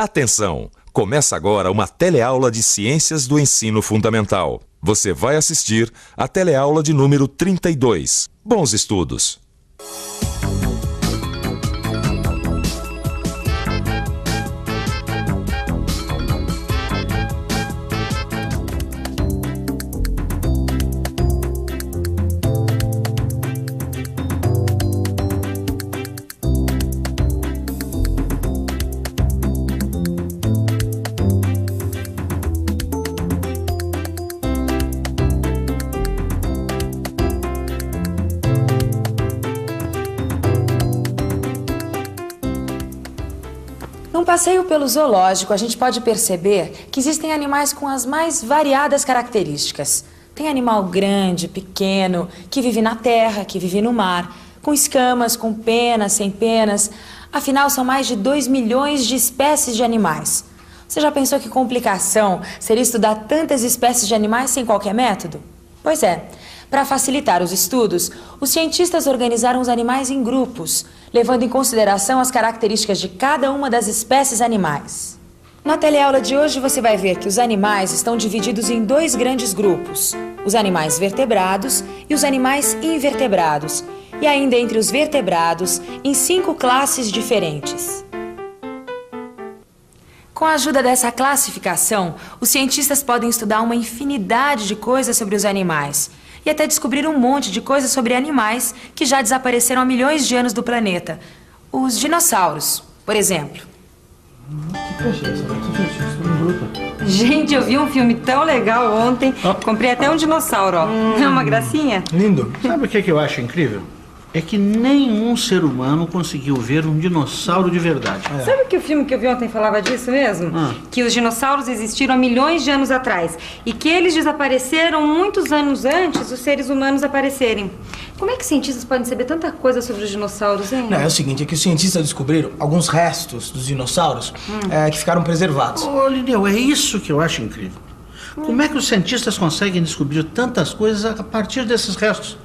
Atenção! Começa agora uma teleaula de Ciências do Ensino Fundamental. Você vai assistir a teleaula de número 32. Bons estudos! Num passeio pelo zoológico, a gente pode perceber que existem animais com as mais variadas características. Tem animal grande, pequeno, que vive na terra, que vive no mar, com escamas, com penas, sem penas. Afinal, são mais de 2 milhões de espécies de animais. Você já pensou que complicação seria estudar tantas espécies de animais sem qualquer método? Pois é. Para facilitar os estudos, os cientistas organizaram os animais em grupos, levando em consideração as características de cada uma das espécies animais. Na teleaula de hoje você vai ver que os animais estão divididos em 2 grandes grupos, os animais vertebrados e os animais invertebrados, e ainda entre os vertebrados em 5 classes diferentes. Com a ajuda dessa classificação, os cientistas podem estudar uma infinidade de coisas sobre os animais, e até descobrir um monte de coisas sobre animais que já desapareceram há milhões de anos do planeta. Os dinossauros, por exemplo. Gente, eu vi um filme tão legal ontem. Comprei até um dinossauro, ó. É uma gracinha? Lindo. Sabe o que eu acho incrível? É que nenhum ser humano conseguiu ver um dinossauro de verdade. Sabe que o filme que eu vi ontem falava disso mesmo? Que os dinossauros existiram há milhões de anos atrás e que eles desapareceram muitos anos antes dos seres humanos aparecerem. Como é que cientistas podem saber tanta coisa sobre os dinossauros, hein? Não, é o seguinte, é que os cientistas descobriram alguns restos dos dinossauros que ficaram preservados. Ô, Lineu, é isso que eu acho incrível. Como é que os cientistas conseguem descobrir tantas coisas a partir desses restos?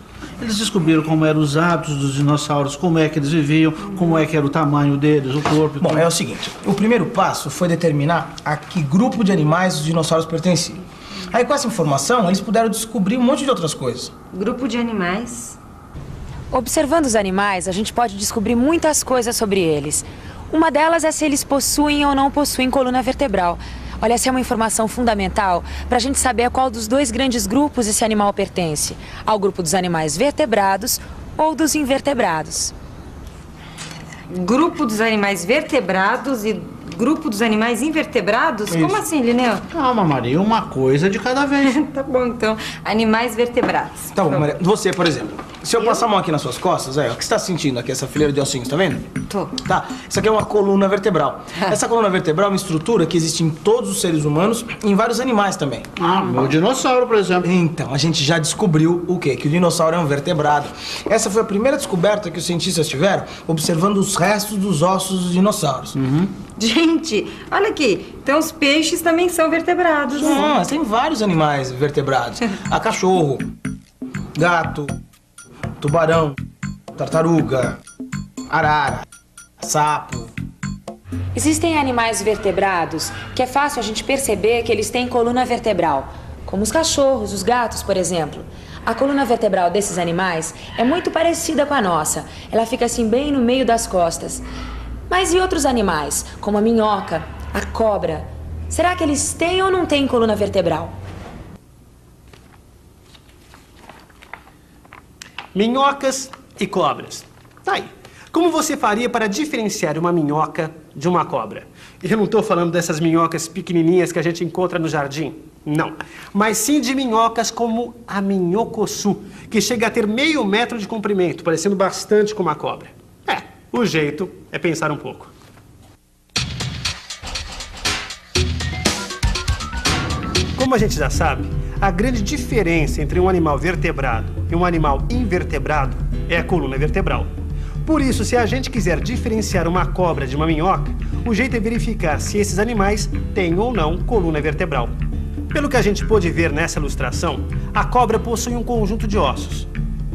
Eles descobriram como eram os hábitos dos dinossauros, como é que eles viviam, como é que era o tamanho deles, o corpo... Bom, é o seguinte, o primeiro passo foi determinar a que grupo de animais os dinossauros pertenciam. Aí com essa informação, eles puderam descobrir um monte de outras coisas. Grupo de animais? Observando os animais, a gente pode descobrir muitas coisas sobre eles. Uma delas é se eles possuem ou não possuem coluna vertebral. Olha, essa é uma informação fundamental para a gente saber a qual dos 2 grandes grupos esse animal pertence. Ao grupo dos animais vertebrados ou dos invertebrados. Grupo dos animais vertebrados e grupo dos animais invertebrados? Como assim, Lineu? Calma, Maria, uma coisa de cada vez. Tá bom, então. Animais vertebrados. Tá bom, Maria. Você, por exemplo, se eu passar a mão aqui nas suas costas, aí, ó, o que você tá sentindo aqui, essa fileira de ossinhos, tá vendo? Tô. Tá, isso aqui é uma coluna vertebral. Essa coluna vertebral é uma estrutura que existe em todos os seres humanos e em vários animais também. O dinossauro, por exemplo. Então, a gente já descobriu o quê? Que o dinossauro é um vertebrado. Essa foi a primeira descoberta que os cientistas tiveram observando os restos dos ossos dos dinossauros. Gente, olha aqui. Então os peixes também são vertebrados. Mas tem vários animais vertebrados. Há cachorro, gato, tubarão, tartaruga, arara, sapo. Existem animais vertebrados que é fácil a gente perceber que eles têm coluna vertebral, como os cachorros, os gatos, por exemplo. A coluna vertebral desses animais é muito parecida com a nossa. Ela fica assim bem no meio das costas. Mas e outros animais, como a minhoca, a cobra? Será que eles têm ou não têm coluna vertebral? Minhocas e cobras. Tá aí. Como você faria para diferenciar uma minhoca de uma cobra? Eu não estou falando dessas minhocas pequenininhas que a gente encontra no jardim. Não. Mas sim de minhocas como a minhocossu, que chega a ter meio metro de comprimento, parecendo bastante com uma cobra. O jeito é pensar um pouco. Como a gente já sabe, a grande diferença entre um animal vertebrado e um animal invertebrado é a coluna vertebral. Por isso, se a gente quiser diferenciar uma cobra de uma minhoca, o jeito é verificar se esses animais têm ou não coluna vertebral. Pelo que a gente pôde ver nessa ilustração, a cobra possui um conjunto de ossos,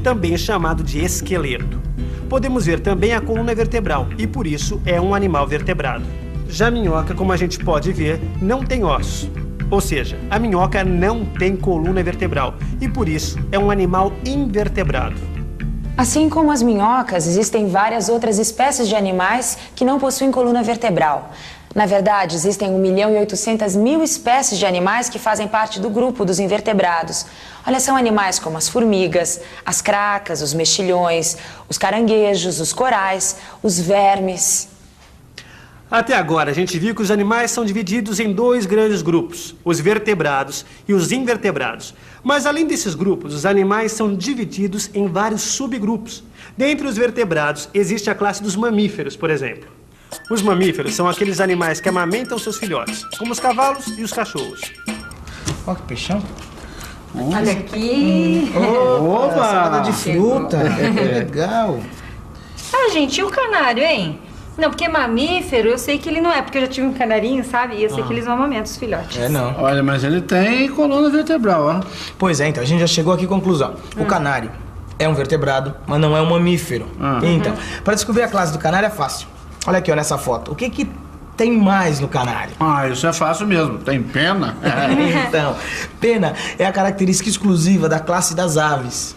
também chamado de esqueleto. Podemos ver também a coluna vertebral e, por isso, é um animal vertebrado. Já a minhoca, como a gente pode ver, não tem ossos. Ou seja, a minhoca não tem coluna vertebral e, por isso, é um animal invertebrado. Assim como as minhocas, existem várias outras espécies de animais que não possuem coluna vertebral. Na verdade, existem 1.800.000 espécies de animais que fazem parte do grupo dos invertebrados. Olha, são animais como as formigas, as cracas, os mexilhões, os caranguejos, os corais, os vermes. Até agora, a gente viu que os animais são divididos em 2 grandes grupos, os vertebrados e os invertebrados. Mas além desses grupos, os animais são divididos em vários subgrupos. Dentre os vertebrados, existe a classe dos mamíferos, por exemplo. Os mamíferos são aqueles animais que amamentam seus filhotes, como os cavalos e os cachorros. Olha que peixão. Olha aqui. Opa! Salada de fruta. Que legal. Ah, gente, e o canário, hein? Não, porque mamífero, eu sei que ele não é, porque eu já tive um canarinho, sabe? E eu sei que eles não amamentam os filhotes. Não. Olha, mas ele tem coluna vertebral, ó. Pois é, então, a gente já chegou aqui à conclusão. O canário é um vertebrado, mas não é um mamífero. Então, para descobrir a classe do canário é fácil. Olha aqui, ó, nessa foto. O que tem mais no canário? Ah, isso é fácil mesmo. Tem pena. Então, pena é a característica exclusiva da classe das aves.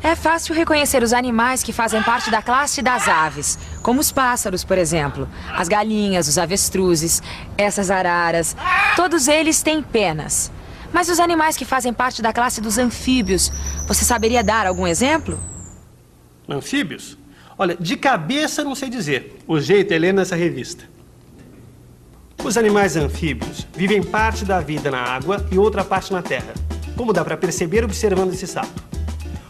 É fácil reconhecer os animais que fazem parte da classe das aves, como os pássaros, por exemplo, as galinhas, os avestruzes, essas araras. Todos eles têm penas. Mas os animais que fazem parte da classe dos anfíbios, você saberia dar algum exemplo? Anfíbios? Olha, de cabeça não sei dizer. O jeito é ler nessa revista. Os animais anfíbios vivem parte da vida na água e outra parte na terra, como dá para perceber observando esse sapo.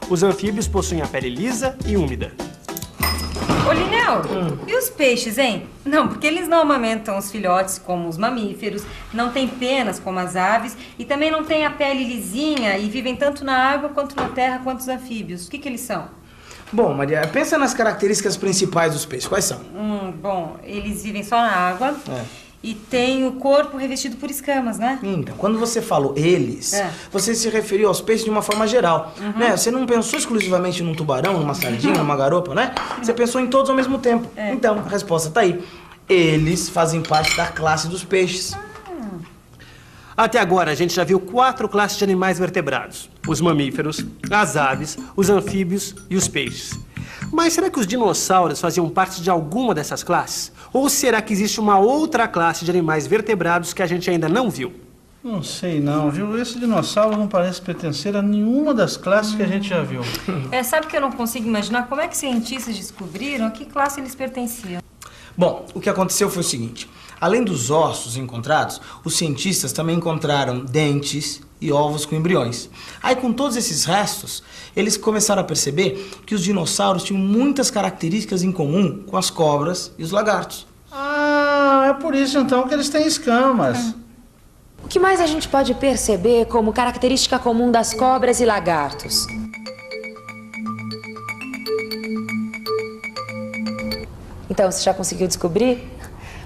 Os anfíbios possuem a pele lisa e úmida. Ô, Linel, e os peixes, hein? Não, porque eles não amamentam os filhotes como os mamíferos, não têm penas como as aves e também não têm a pele lisinha e vivem tanto na água quanto na terra quanto os anfíbios. O que eles são? Bom, Maria, pensa nas características principais dos peixes. Quais são? Bom, eles vivem só na água e têm o corpo revestido por escamas, né? Então, quando você falou eles, você se referiu aos peixes de uma forma geral, né? Você não pensou exclusivamente num tubarão, numa sardinha, numa garopa, né? Você pensou em todos ao mesmo tempo. Então, a resposta tá aí. Eles fazem parte da classe dos peixes. Até agora, a gente já viu 4 classes de animais vertebrados. Os mamíferos, as aves, os anfíbios e os peixes. Mas será que os dinossauros faziam parte de alguma dessas classes? Ou será que existe uma outra classe de animais vertebrados que a gente ainda não viu? Não sei não, viu? Esse dinossauro não parece pertencer a nenhuma das classes que a gente já viu. Sabe que eu não consigo imaginar como é que cientistas descobriram a que classe eles pertenciam? Bom, o que aconteceu foi o seguinte. Além dos ossos encontrados, os cientistas também encontraram dentes e ovos com embriões. Aí, com todos esses restos, eles começaram a perceber que os dinossauros tinham muitas características em comum com as cobras e os lagartos. Ah, é por isso então que eles têm escamas. O que mais a gente pode perceber como característica comum das cobras e lagartos? Então, você já conseguiu descobrir?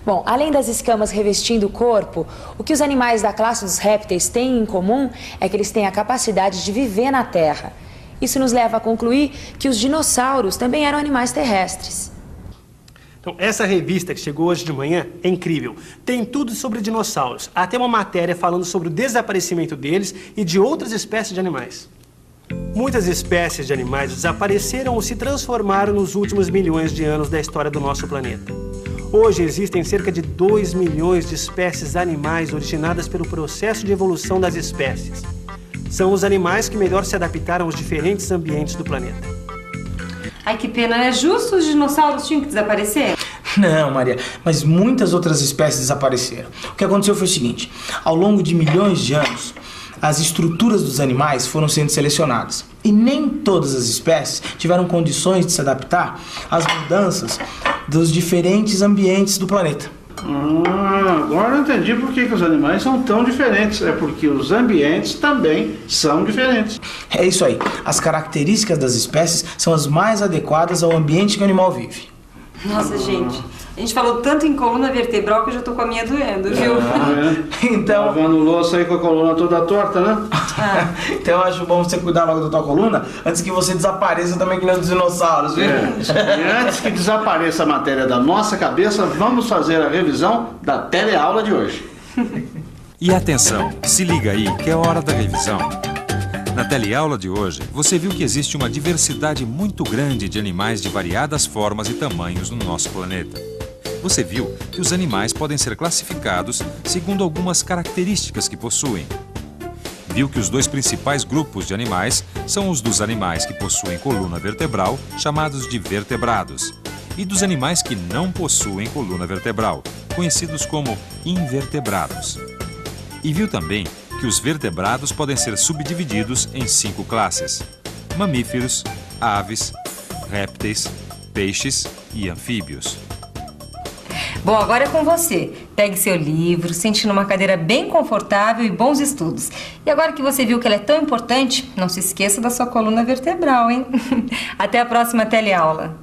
Bom, além das escamas revestindo o corpo, o que os animais da classe dos répteis têm em comum é que eles têm a capacidade de viver na Terra. Isso nos leva a concluir que os dinossauros também eram animais terrestres. Então, essa revista que chegou hoje de manhã é incrível. Tem tudo sobre dinossauros, até uma matéria falando sobre o desaparecimento deles e de outras espécies de animais. Muitas espécies de animais desapareceram ou se transformaram nos últimos milhões de anos da história do nosso planeta. Hoje existem cerca de 2 milhões de espécies animais originadas pelo processo de evolução das espécies. São os animais que melhor se adaptaram aos diferentes ambientes do planeta. Ai, que pena, não é justo os dinossauros tinham que desaparecer? Não, Maria, mas muitas outras espécies desapareceram. O que aconteceu foi o seguinte. Ao longo de milhões de anos, as estruturas dos animais foram sendo selecionadas. E nem todas as espécies tiveram condições de se adaptar às mudanças dos diferentes ambientes do planeta. Agora eu entendi por que os animais são tão diferentes. É porque os ambientes também são diferentes. É isso aí. As características das espécies são as mais adequadas ao ambiente que o animal vive. Nossa, gente, A gente falou tanto em coluna vertebral que eu já tô com a minha doendo, viu? Então, Lavando louça aí com a coluna toda torta, né? então eu acho bom você cuidar logo da tua coluna antes que você desapareça também que nem os dinossauros, viu? E antes que desapareça a matéria da nossa cabeça, vamos fazer a revisão da teleaula de hoje. E atenção, se liga aí que é hora da revisão. Na teleaula de hoje, você viu que existe uma diversidade muito grande de animais de variadas formas e tamanhos no nosso planeta. Você viu que os animais podem ser classificados segundo algumas características que possuem. Viu que os dois principais grupos de animais são os dos animais que possuem coluna vertebral, chamados de vertebrados, e dos animais que não possuem coluna vertebral, conhecidos como invertebrados. E viu também que os vertebrados podem ser subdivididos em 5 classes: mamíferos, aves, répteis, peixes e anfíbios. Bom, agora é com você. Pegue seu livro, sente numa cadeira bem confortável e bons estudos. E agora que você viu que ela é tão importante, não se esqueça da sua coluna vertebral, hein? Até a próxima teleaula.